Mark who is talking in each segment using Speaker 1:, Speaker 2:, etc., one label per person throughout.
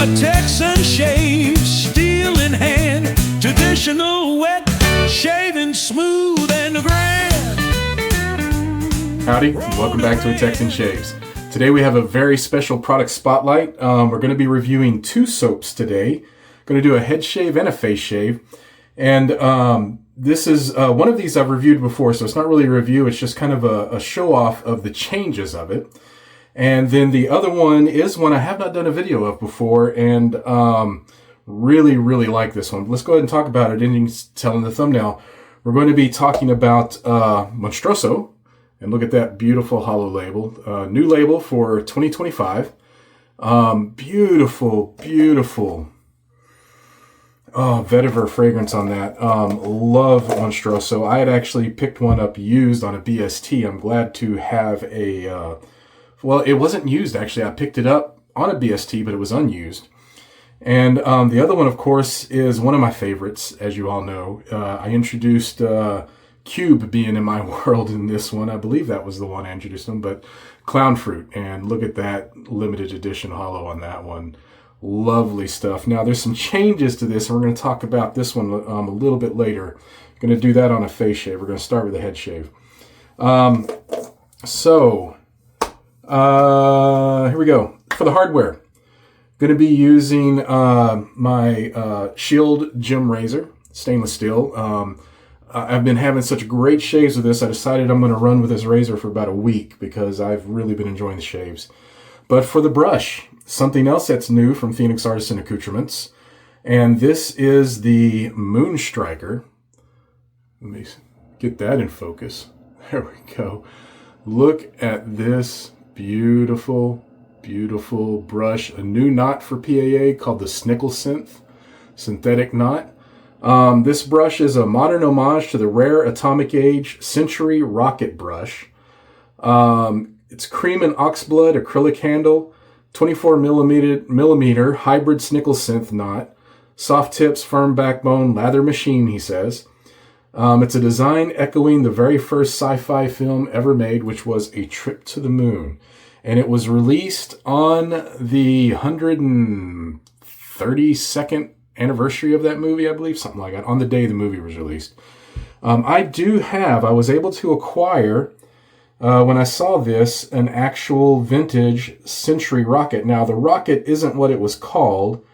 Speaker 1: a Texan shave, steel in hand, traditional wet, shaving smooth and grand.
Speaker 2: Howdy, welcome back to A Texan Shaves. Today we have a very special product spotlight. We're going to be reviewing two soaps today. Going to do a head shave and a face shave. And this is one of these I've reviewed before, so it's not really a review. It's just kind of a show off of the changes of it. And then the other one is one I have not done a video of before, and really, really like this one. Let's go ahead and talk about it. And you can tell in the thumbnail, we're going to be talking about Monstroso. And look at that beautiful hollow label. New label for 2025. Beautiful, beautiful. Oh, vetiver fragrance on that. Love Monstroso. I had actually picked one up used on a BST. I'm glad to have a... well, it wasn't used, actually. I picked it up on a BST, but it was unused. And the other one, of course, is one of my favorites, as you all know. I introduced... Cube being in my world in this one. I believe that was the one I introduced them, but Clown Fruit. And look at that limited edition hollow on that one. Lovely stuff. Now there's some changes to this, and we're going to talk about this one a little bit later. Going to do that on a face shave. We're going to start with a head shave. Here we go. For the hardware, going to be using my Shield Gem Razor, stainless steel. I've been having such great shaves with this, I decided I'm going to run with this razor for about a week because I've really been enjoying the shaves. But for the brush, something else that's new from Phoenix Artisan Accoutrements, and this is the Stryker. Let me get that in focus. There we go. Look at this beautiful, beautiful brush. A new knot for PAA called the Snickle Synth Synthetic Knot. This brush is a modern homage to the rare atomic age Century Rocket brush. It's cream and oxblood acrylic handle, 24 millimeter hybrid Snickle Synth knot, soft tips, firm backbone, lather machine, he says. It's a design echoing the very first sci-fi film ever made, which was A Trip to the Moon. And it was released on the 132nd anniversary of that movie, I believe, something like that, on the day the movie was released. I was able to acquire, when I saw this, an actual vintage Century Rocket. Now, the Rocket isn't what it was called,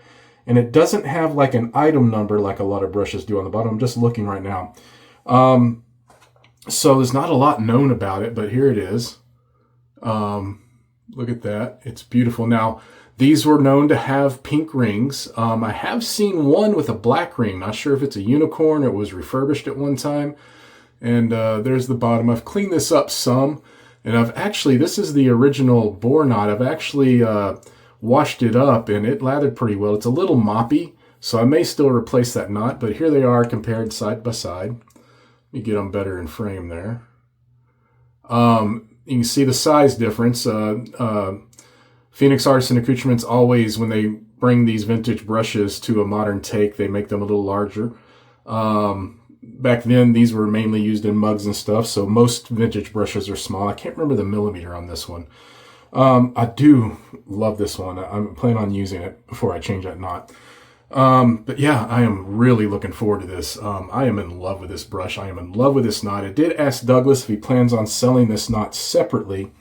Speaker 2: and it doesn't have like an item number like a lot of brushes do on the bottom. I'm just looking right now. So there's not a lot known about it, but here it is. Look at that. It's beautiful. Now, these were known to have pink rings. I have seen one with a black ring. Not sure if it's a unicorn or it was refurbished at one time. And there's the bottom. I've cleaned this up some. And this is the original bore knot. I've actually washed it up and it lathered pretty well. It's a little moppy, so I may still replace that knot. But here they are compared side by side. Let me get them better in frame there. You can see the size difference. Phoenix Artisan Accoutrements always, when they bring these vintage brushes to a modern take, they make them a little larger. Back then, these were mainly used in mugs and stuff, so most vintage brushes are small. I can't remember the millimeter on this one. I do love this one. I'm planning on using it before I change that knot. But yeah, I am really looking forward to this. I am in love with this brush. I am in love with this knot. I did ask Douglas if he plans on selling this knot separately.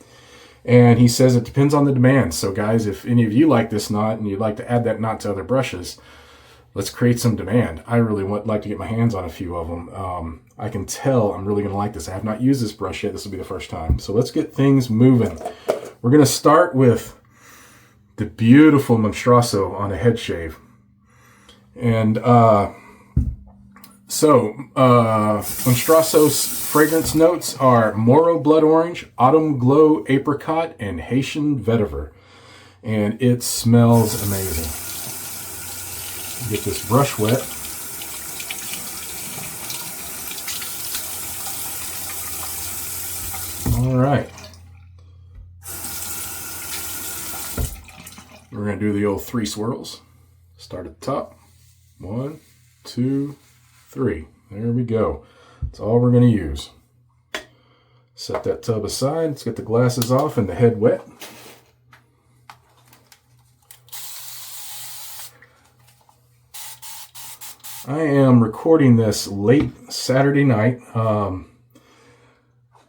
Speaker 2: And he says it depends on the demand. So guys, if any of you like this knot and you'd like to add that knot to other brushes, let's create some demand. I really like to get my hands on a few of them. I can tell I'm really going to like this. I have not used this brush yet. This will be the first time. So let's get things moving. We're going to start with the beautiful Monstroso on a head shave. And Monstroso's fragrance notes are Moro Blood Orange, Autumn Glow Apricot, and Haitian Vetiver. And it smells amazing. Get this brush wet. All right. We're going to do the old 3 swirls. Start at the top. 1, 2, 3. There we go. That's all we're going to use. Set that tub aside. Let's get the glasses off and the head wet. I am recording this late Saturday night. Have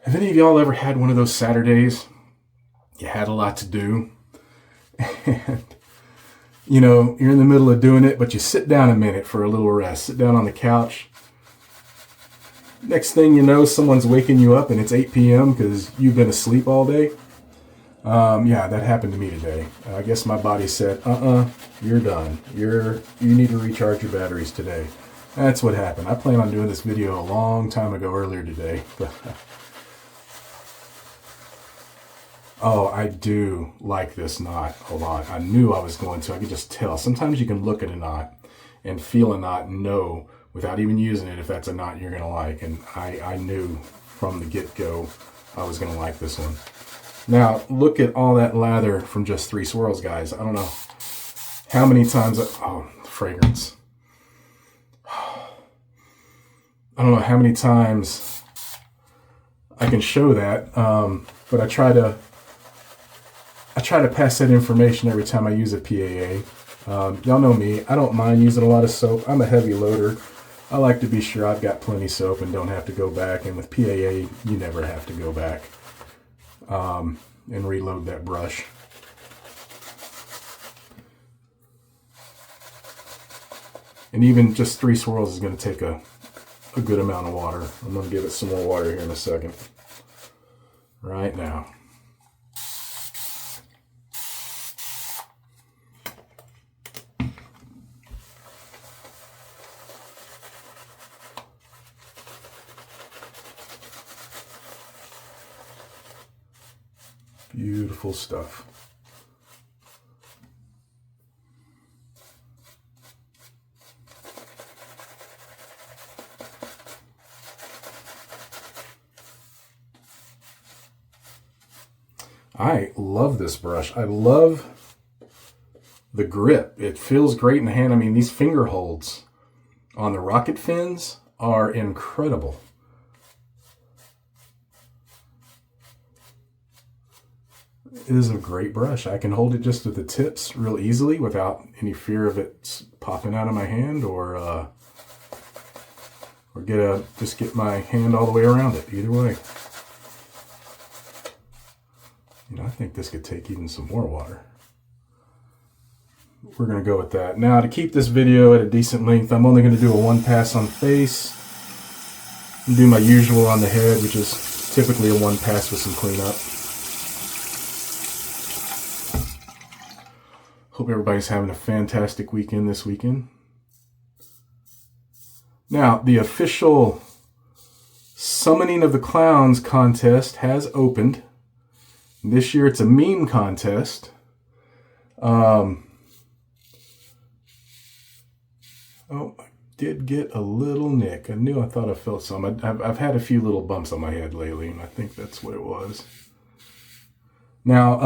Speaker 2: any of y'all ever had one of those Saturdays? You had a lot to do. And, you know, you're in the middle of doing it, but you sit down a minute for a little rest. Sit down on the couch. Next thing you know, someone's waking you up and it's 8 p.m. because you've been asleep all day. Yeah, that happened to me today. I guess my body said, you're done. You need to recharge your batteries today. That's what happened. I plan on doing this video a long time ago earlier today. Oh, I do like this knot a lot. I knew I was going to. I could just tell. Sometimes you can look at a knot and feel a knot and know without even using it if that's a knot you're going to like. And I knew from the get-go I was going to like this one. Now, look at all that lather from just 3 swirls, guys. I don't know how many times... oh, fragrance. I don't know how many times I can show that, but I try to pass that information every time I use a PAA. Y'all know me. I don't mind using a lot of soap. I'm a heavy loader. I like to be sure I've got plenty of soap and don't have to go back. And with PAA, you never have to go back and reload that brush. And even just 3 swirls is going to take a good amount of water. I'm going to give it some more water here in a second. Right now. Beautiful stuff. I love this brush. I love the grip. It feels great in the hand. I mean, these finger holds on the rocket fins are incredible. It is a great brush. I can hold it just with the tips real easily without any fear of it popping out of my hand or just get my hand all the way around it. Either way. You know, I think this could take even some more water. We're going to go with that. Now, to keep this video at a decent length, I'm only going to do a 1 pass on the face and do my usual on the head, which is typically a 1 pass with some cleanup. Hope everybody's having a fantastic weekend this weekend. Now, the official Summoning of the Clowns contest has opened. This year it's a meme contest. Oh, I did get a little nick. I thought I felt some. I've had a few little bumps on my head lately, and I think that's what it was. Now,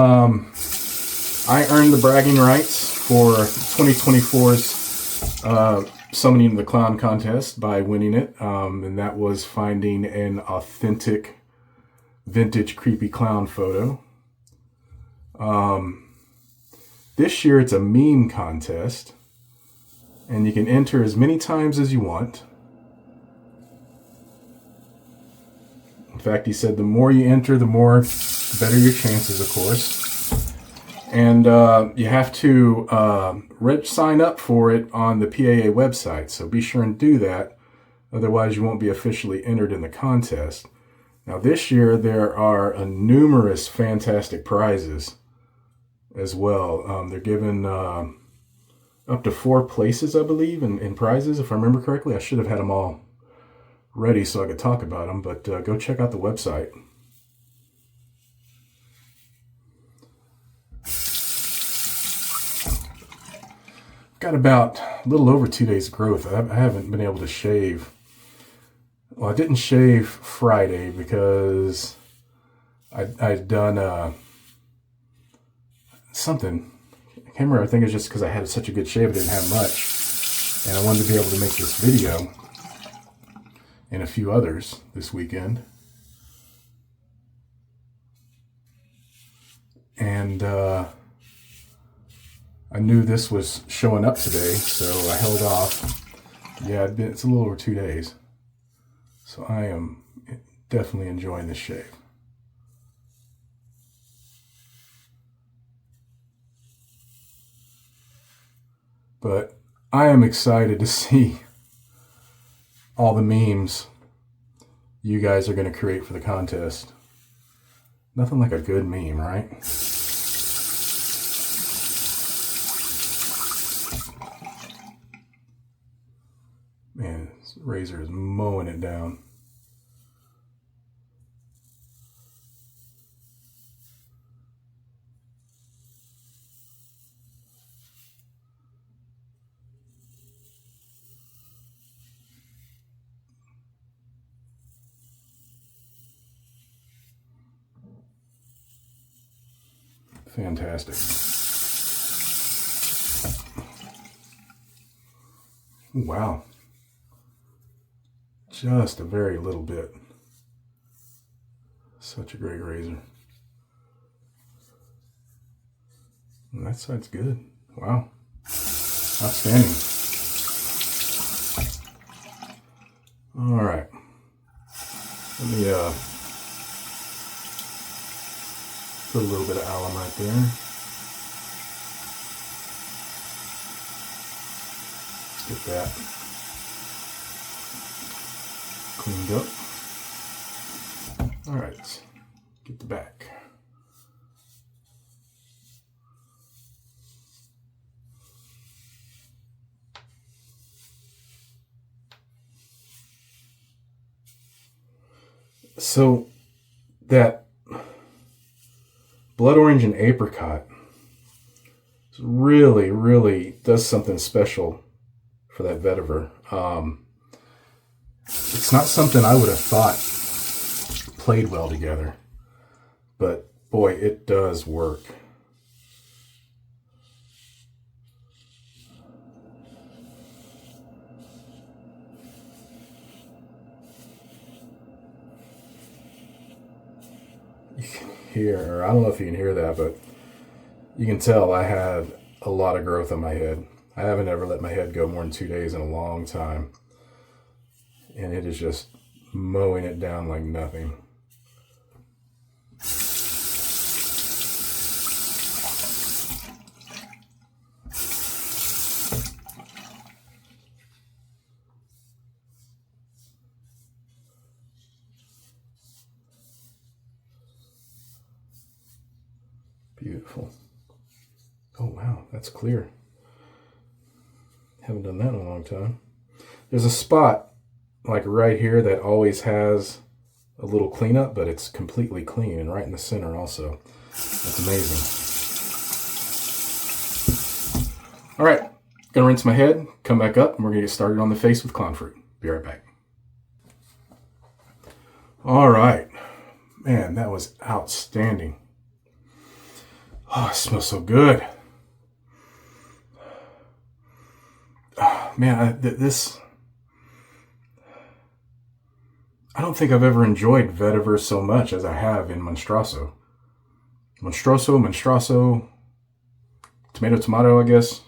Speaker 2: I earned the bragging rights for 2024's Summoning of the Clown contest by winning it, and that was finding an authentic vintage creepy clown photo. This year it's a meme contest, and you can enter as many times as you want. In fact, he said the more you enter, the better your chances, of course. And you have to sign up for it on the PAA website, so be sure and do that. Otherwise, you won't be officially entered in the contest. Now, this year, there are numerous fantastic prizes as well. They're given up to 4 places, I believe, in prizes, if I remember correctly. I should have had them all ready so I could talk about them, but go check out the website. Got about a little over 2 days growth. I haven't been able to shave. Well, I didn't shave Friday because I'd done something. I can't remember. I think it's just because I had such a good shave. I didn't have much. And I wanted to be able to make this video and a few others this weekend. And I knew this was showing up today, so I held off. Yeah, it's a little over 2 days. So I am definitely enjoying this shave. But I am excited to see all the memes you guys are going to create for the contest. Nothing like a good meme, right? Man, this razor is mowing it down. Fantastic. Wow. Just a very little bit. Such a great razor. And that side's good. Wow. Outstanding. All right. Let me put a little bit of alum right there. Get that cleaned up. All right, get the back. So that blood orange and apricot really, really does something special for that vetiver. It's not something I would have thought played well together, but boy, it does work. You can hear, or I don't know if you can hear that, but you can tell I had a lot of growth on my head. I haven't ever let my head go more than 2 days in a long time. And it is just mowing it down like nothing. Beautiful. Oh wow, that's clear. Haven't done that in a long time. There's a spot like right here that always has a little cleanup, but it's completely clean, and right in the center also. That's amazing. All right, gonna rinse my head, come back up, and we're gonna get started on the face with clown fruit. Be right back. All right, man, that was outstanding. Oh, it smells so good. Oh, man, I don't think I've ever enjoyed vetiver so much as I have in Monstroso. Monstroso, tomato, I guess.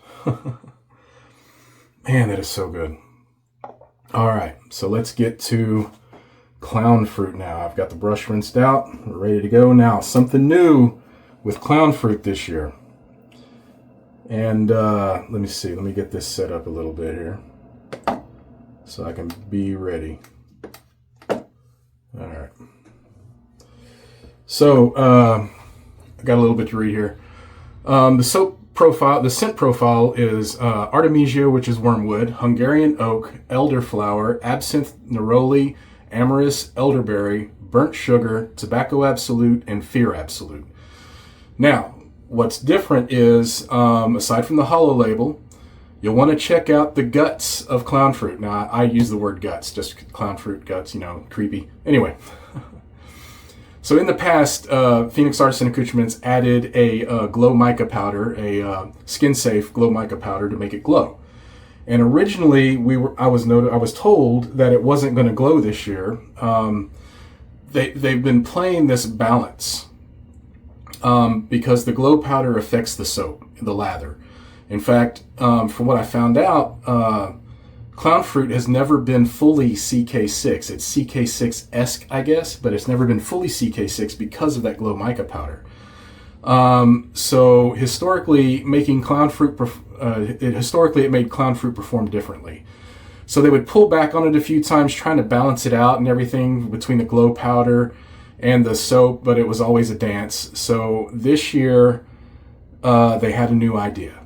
Speaker 2: Man, that is so good. All right, so let's get to clown fruit now. I've got the brush rinsed out. We're ready to go now. Something new with clown fruit this year. And let me see. Let me get this set up a little bit here so I can be ready. All right. So I got a little bit to read here. The scent profile is Artemisia, which is wormwood, Hungarian oak, elderflower, absinthe neroli, amyris, elderberry, burnt sugar, tobacco absolute, and fear absolute. Now, what's different is, aside from the hollow label, you'll want to check out the guts of clown fruit. Now, I use the word guts, just clown fruit guts, you know, creepy. Anyway, so in the past, Phoenix Artisan Accoutrements added a glow mica powder, a skin-safe glow mica powder to make it glow. And originally, I was told that it wasn't going to glow this year. They've been playing this balance. Because the glow powder affects the soap, the lather. In fact, from what I found out, clown fruit has never been fully CK6. It's CK6-esque, I guess, but it's never been fully CK6 because of that glow mica powder. So historically, making clown fruit, it made clown fruit perform differently. So they would pull back on it a few times, trying to balance it out and everything between the glow powder and the soap, but it was always a dance. So this year, they had a new idea.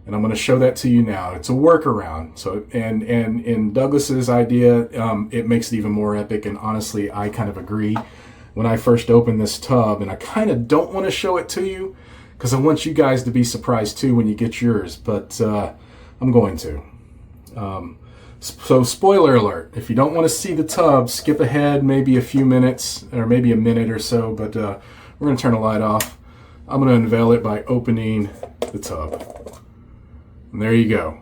Speaker 2: And I'm going to show that to you now. It's a workaround. So, and in Douglas's idea, it makes it even more epic. And honestly, I kind of agree. When I first opened this tub, and I kind of don't want to show it to you because I want you guys to be surprised too when you get yours, but I'm going to. So spoiler alert, if you don't want to see the tub, skip ahead maybe a few minutes or maybe a minute or so, but we're going to turn the light off. I'm going to unveil it by opening the tub. And there you go.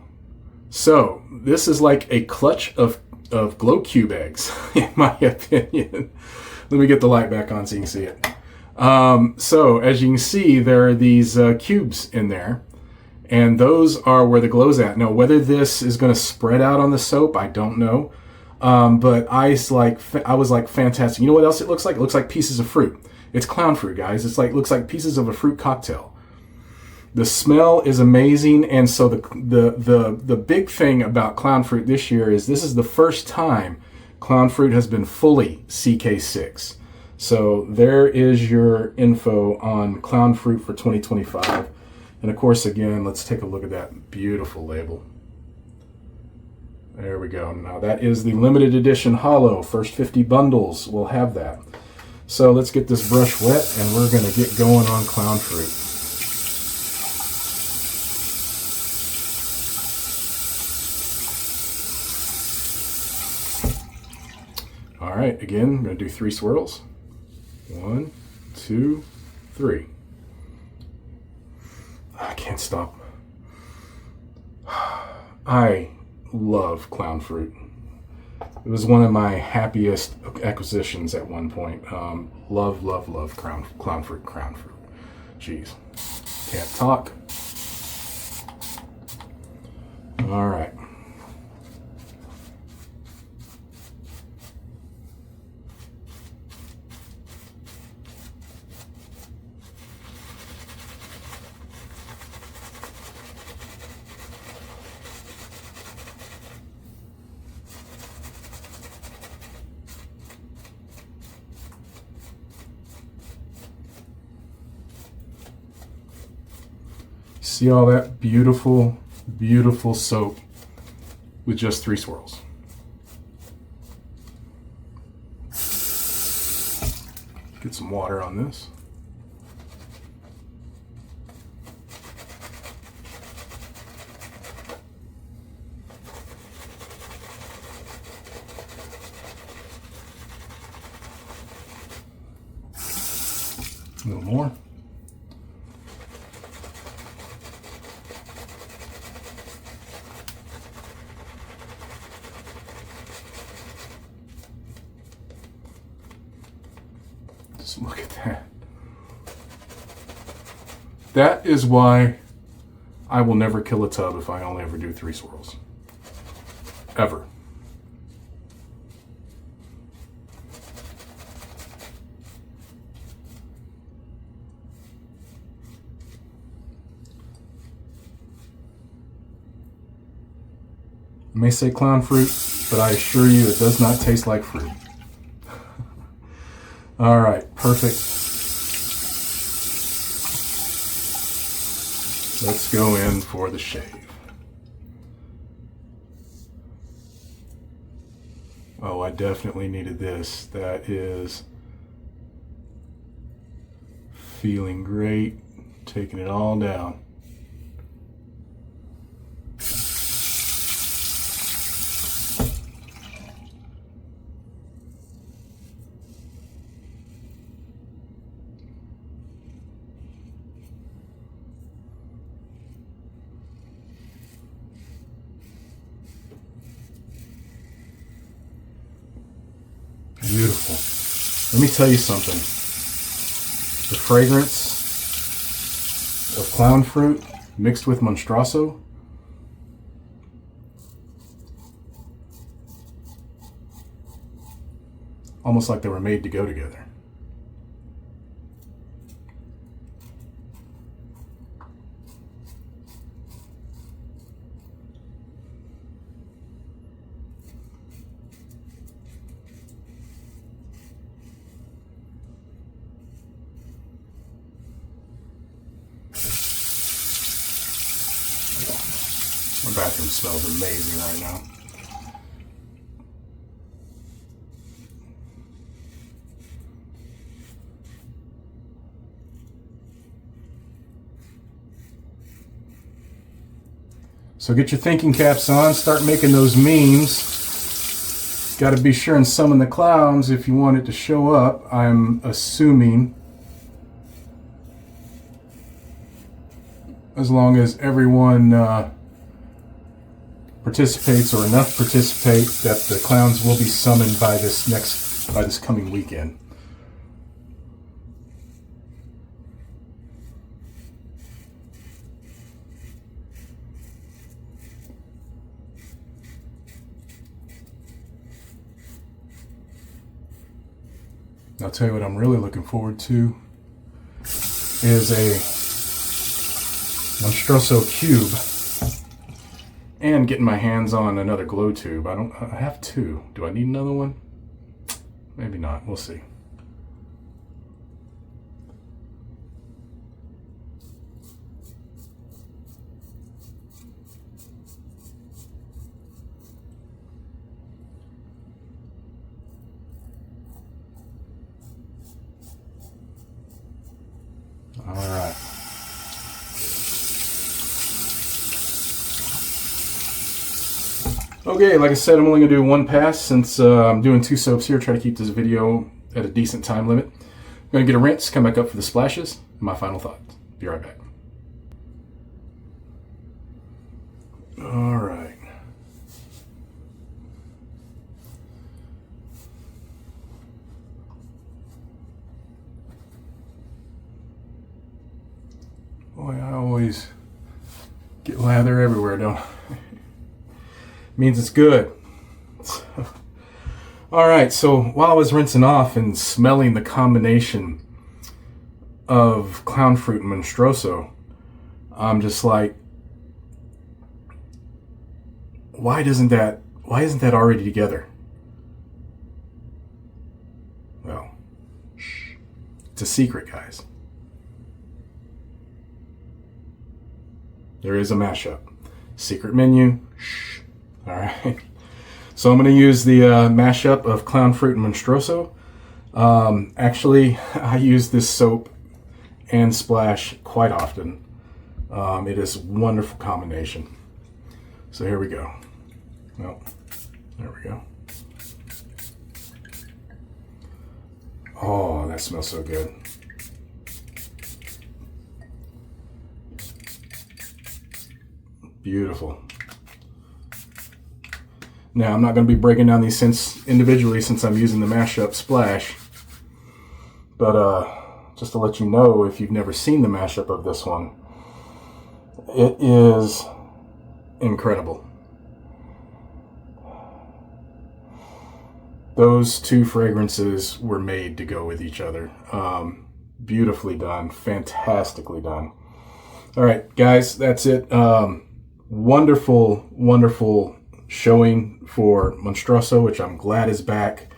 Speaker 2: So this is like a clutch of glow cube eggs, in my opinion. Let me get the light back on so you can see it. So as you can see, there are these cubes in there, and those are where the glow's at. Now, whether this is going to spread out on the soap, I don't know. But I was like, fantastic. You know what else it looks like? It looks like pieces of fruit. It's clown fruit, guys. Looks like pieces of a fruit cocktail. The smell is amazing, and so the big thing about clown fruit this year is this is the first time clown fruit has been fully CK6. So there is your info on clown fruit for 2025. And of course, again, let's take a look at that beautiful label. There we go. Now that is the limited edition hollow. First 50 bundles will have that. So let's get this brush wet and we're going to get going on clown fruit. All right, again, I'm going to do 3 swirls. 1, 2, 3. I can't stop. I love clown fruit. It was one of my happiest acquisitions at one point. Love clown fruit. Jeez, can't talk. All right. See all that beautiful, beautiful soap with just 3 swirls. Get some water on this. A little more. Just look at that. That is why I will never kill a tub if I only ever do 3 swirls. Ever. I may say clown fruit, but I assure you it does not taste like fruit. All right, perfect. Let's go in for the shave. Oh, I definitely needed this. That is feeling great. Taking it all down. Beautiful. Let me tell you something. The fragrance of clown fruit mixed with Monstroso almost like they were made to go together. My bathroom smells amazing right now. So get your thinking caps on, start making those memes. Got to be sure and summon the clowns if you want it to show up. I'm assuming, as long as everyone participates, or enough participate, that the clowns will be summoned by this coming weekend. I'll tell you what I'm really looking forward to is a Monstroso cube and getting my hands on another glow tube. I have two. Do I need another one? Maybe not. We'll see. All right. Okay, like I said, I'm only going to do one pass since I'm doing two soaps here. Try to keep this video at a decent time limit. I'm going to get a rinse, come back up for the splashes, and my final thoughts. Be right back. All right. Boy, I always get lather everywhere, don't I? Means it's good. All right, so while I was rinsing off and smelling the combination of clown fruit and Monstroso, I'm just like, why isn't that already together? Well, shh. It's a secret, guys. There is a mashup. Secret menu. Shh. All right. So I'm going to use the mashup of clown fruit and Monstroso. Actually, I use this soap and splash quite often. It is a wonderful combination. So here we go. Well, there we go. Oh, that smells so good. Beautiful. Now, I'm not going to be breaking down these scents individually since I'm using the mashup splash. But just to let you know, if you've never seen the mashup of this one, it is incredible. Those two fragrances were made to go with each other. Beautifully done. Fantastically done. All right, guys, that's it. Wonderful, wonderful showing for Monstroso, which I'm glad is back,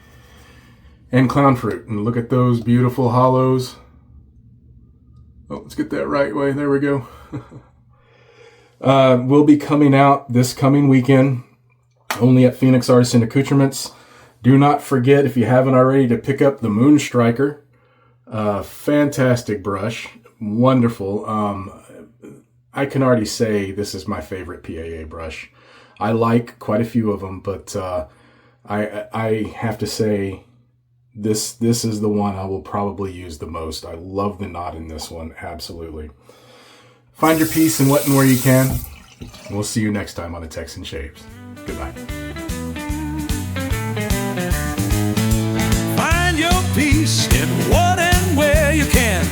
Speaker 2: and clown fruit. And look at those beautiful hollows. Oh, let's get that right way. There we go. Will be coming out this coming weekend, only at Phoenix Artisan Accoutrements. Do not forget, if you haven't already, to pick up the Stryker. Fantastic brush. Wonderful. I can already say this is my favorite PAA brush. I like quite a few of them, but I have to say this is the one I will probably use the most. I love the knot in this one, absolutely. Find your peace in what and where you can. We'll see you next time on the Texan Shaves. Goodbye.
Speaker 1: Find your peace in what and where you can.